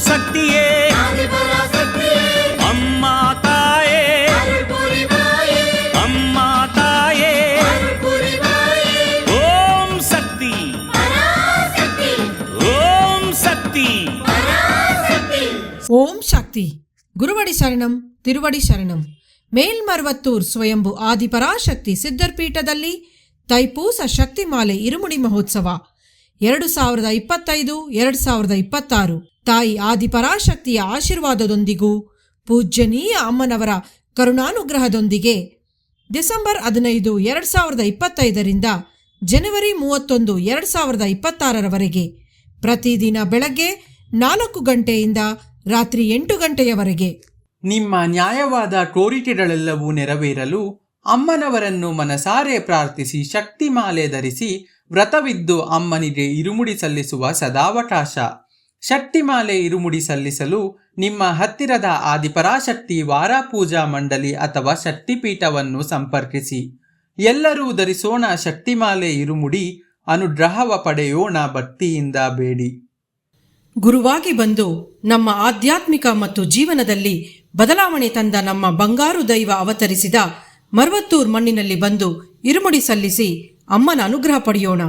ಶಕ್ತಿಯೇ ಅಮ್ಮ ತಾಯೇ, ಅಮ್ಮ ತಾಯೇ, ಓಂ ಶಕ್ತಿ, ಓಂ ಶಕ್ತಿ. ಓಂ ಶಕ್ತಿ. ಗುರುವಡಿ ಶರಣಂ, ತಿರುವಡಿ ಶರಣಂ. ಮೇಲ್ಮರ್ವತ್ತೂರ್ ಸ್ವಯಂಭು ಆದಿಪರಾಶಕ್ತಿ ಸಿದ್ಧರ್ಪೀಠದಲ್ಲಿ ತೈಪೂಸ ಶಕ್ತಿಮಾಲೆ ಇರುಮುಡಿ ಮಹೋತ್ಸವ 2025-2026 ತಾಯಿ ಆದಿಪರಾಶಕ್ತಿಯ ಆಶೀರ್ವಾದದೊಂದಿಗೂ ಪೂಜ್ಯನೀಯ ಅಮ್ಮನವರ ಕರುಣಾನುಗ್ರಹದೊಂದಿಗೆ ಡಿಸೆಂಬರ್ 15, 2025 ಜನವರಿ 31, 2026 ಪ್ರತಿದಿನ ಬೆಳಗ್ಗೆ 4 ಗಂಟೆಯಿಂದ ರಾತ್ರಿ 8 ಗಂಟೆಯವರೆಗೆ. ನಿಮ್ಮ ನ್ಯಾಯವಾದ ಕೋರಿಕೆಗಳೆಲ್ಲವೂ ನೆರವೇರಲು ಅಮ್ಮನವರನ್ನು ಮನಸಾರೆ ಪ್ರಾರ್ಥಿಸಿ ಶಕ್ತಿಮಾಲೆ ಧರಿಸಿ ವ್ರತವಿದ್ದು ಅಮ್ಮನಿಗೆ ಇರುಮುಡಿ ಸಲ್ಲಿಸುವ ಸದಾವಕಾಶ. ಶಕ್ತಿಮಾಲೆ ಇರುಮುಡಿ ಸಲ್ಲಿಸಲು ನಿಮ್ಮ ಹತ್ತಿರದ ಆದಿಪರಾಶಕ್ತಿ ವಾರಾಪೂಜಾ ಮಂಡಳಿ ಅಥವಾ ಶಕ್ತಿಪೀಠವನ್ನು ಸಂಪರ್ಕಿಸಿ. ಎಲ್ಲರೂ ಧರಿಸೋಣ ಶಕ್ತಿಮಾಲೆ ಇರುಮುಡಿ, ಅನುಗ್ರಹವ ಪಡೆಯೋಣ ಭಕ್ತಿಯಿಂದ ಬೇಡಿ. ಗುರುವಾಗಿ ಬಂದು ನಮ್ಮ ಆಧ್ಯಾತ್ಮಿಕ ಮತ್ತು ಜೀವನದಲ್ಲಿ ಬದಲಾವಣೆ ತಂದ ನಮ್ಮ ಬಂಗಾರು ದೈವ ಅವತರಿಸಿದ ಮರ್ವತ್ತೂರ್ ಮಣ್ಣಿನಲ್ಲಿ ಬಂದು ಇರುಮುಡಿ ಸಲ್ಲಿಸಿ ಅಮ್ಮನ ಅನುಗ್ರಹ ಪಡೆಯೋಣ.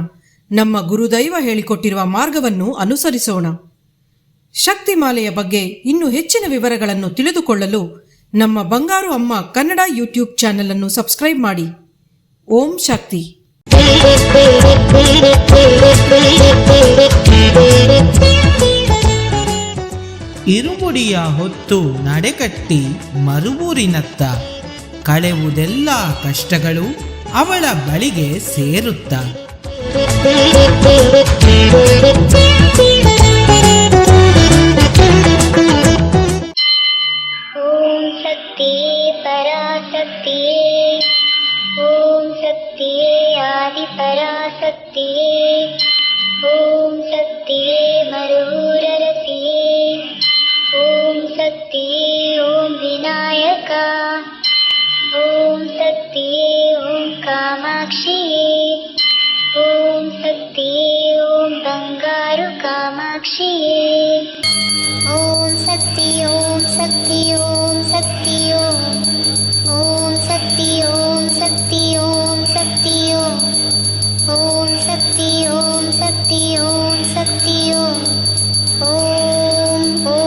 ನಮ್ಮ ಗುರುದೈವ ಹೇಳಿಕೊಟ್ಟಿರುವ ಮಾರ್ಗವನ್ನು ಅನುಸರಿಸೋಣ. ಶಕ್ತಿಮಾಲೆಯ ಬಗ್ಗೆ ಇನ್ನೂ ಹೆಚ್ಚಿನ ವಿವರಗಳನ್ನು ತಿಳಿದುಕೊಳ್ಳಲು ನಮ್ಮ ಬಂಗಾರು ಅಮ್ಮ ಕನ್ನಡ ಯೂಟ್ಯೂಬ್ ಚಾನೆಲ್ ಅನ್ನು ಸಬ್ಸ್ಕ್ರೈಬ್ ಮಾಡಿ. ಓಂ ಶಕ್ತಿ. ಇರುಮುಡಿಯ ಹೊತ್ತು ನಡೆಕಟ್ಟಿ ಮರುವೂರಿನತ್ತ ಕಳೆವುದೆಲ್ಲ ಕಷ್ಟಗಳು ಅವಳ ಬಳಿಗೆ ಸೇರುತ್ತ. ಓಂ ಶಕ್ತಿಯೇ ಪರಾಶಕ್ತಿಯೇ, ಓಂ ಶಕ್ತಿಯೇ ಆದಿಪರಾಶಕ್ತಿಯೇ, ಓಂ ಶಕ್ತಿಯೇ ಮರುರರಸಿಯೇ, ಓಂ ಶಕ್ತಿಯೇ ಓಂ ವಿನಾಯಕ, ಓಂ ಶಕ್ತಿಯೇ ಓಂ ಕಾಮಾಕ್ಷಿಯೇ, ಓಂ ಶಕ್ತಿಯೇ ಓಂ ಬಂಗಾರು ಕಾಮಾಕ್ಷಿಯೇ, ಓಂ ಶಕ್ತಿ ಓಂ ಶಕ್ತಿ ಓಂ ಶಕ್ತಿ ಓಂ ಶಕ್ತಿ ಓಂ ಶಕ್ತಿ ಓಂ ಶಕ್ತಿ ಓಂ ಶಕ್ತಿ ಓಂ ಶಕ್ತಿ ಓಂ ಶಕ್ತಿ ಓಂ ಓಂ ಓಂ.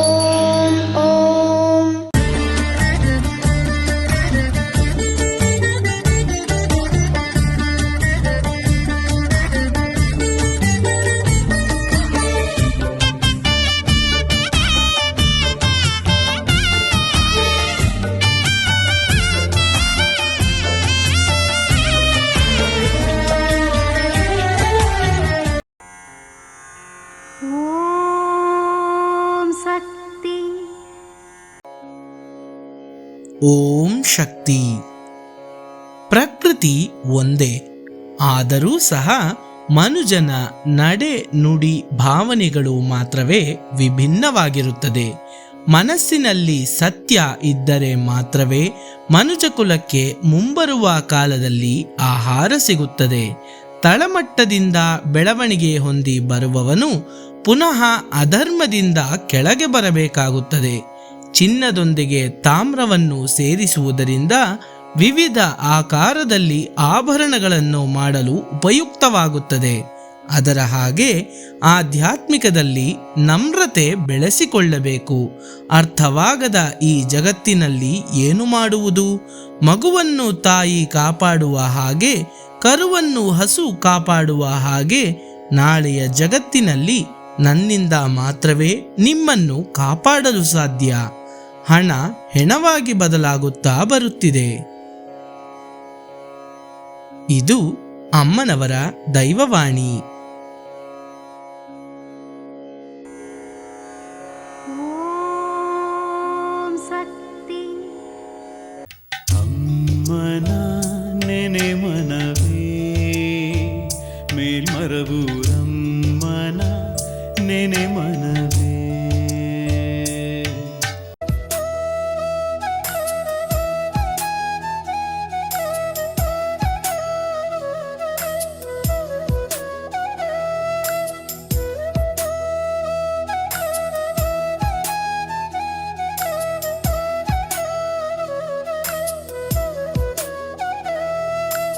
ಓಂ ಶಕ್ತಿ. ಪ್ರಕೃತಿ ಒಂದೇ, ಆದರೂ ಸಹ ಮನುಜನ ನಡೆ ನುಡಿ ಭಾವನೆಗಳು ಮಾತ್ರವೇ ವಿಭಿನ್ನವಾಗಿರುತ್ತದೆ. ಮನಸ್ಸಿನಲ್ಲಿ ಸತ್ಯ ಇದ್ದರೆ ಮಾತ್ರವೇ ಮನುಜಕುಲಕ್ಕೆ ಮುಂಬರುವ ಕಾಲದಲ್ಲಿ ಆಹಾರ ಸಿಗುತ್ತದೆ. ತಳಮಟ್ಟದಿಂದ ಬೆಳವಣಿಗೆ ಹೊಂದಿ ಬರುವವನು ಪುನಃ ಅಧರ್ಮದಿಂದ ಕೆಳಗೆ ಬರಬೇಕಾಗುತ್ತದೆ. ಚಿನ್ನದೊಂದಿಗೆ ತಾಮ್ರವನ್ನು ಸೇರಿಸುವುದರಿಂದ ವಿವಿಧ ಆಕಾರದಲ್ಲಿ ಆಭರಣಗಳನ್ನು ಮಾಡಲು ಉಪಯುಕ್ತವಾಗುತ್ತದೆ. ಅದರ ಹಾಗೆ ಆಧ್ಯಾತ್ಮಿಕದಲ್ಲಿ ನಮ್ರತೆ ಬೆಳೆಸಿಕೊಳ್ಳಬೇಕು. ಅರ್ಥವಾಗದ ಈ ಜಗತ್ತಿನಲ್ಲಿ ಏನು ಮಾಡುವುದು? ಮಗುವನ್ನು ತಾಯಿ ಕಾಪಾಡುವ ಹಾಗೆ, ಕರುವನ್ನು ಹಸು ಕಾಪಾಡುವ ಹಾಗೆ ನಾಳೆಯ ಜಗತ್ತಿನಲ್ಲಿ ನನ್ನಿಂದ ಮಾತ್ರವೇ ನಿಮ್ಮನ್ನು ಕಾಪಾಡಲು ಸಾಧ್ಯ. ಹಣ ಹೆಣವಾಗಿ ಬದಲಾಗುತ್ತಾ ಬರುತ್ತಿದೆ. ಇದು ಅಮ್ಮನವರ ದೈವವಾಣಿ. ಓಂ ಶಕ್ತಿ. ಅಮ್ಮನ ನೆನೆ ಮನವೇ ಮೇಲ್ಮರವೂರಮ್ಮನ ನೆನೆ ಮನವೇ.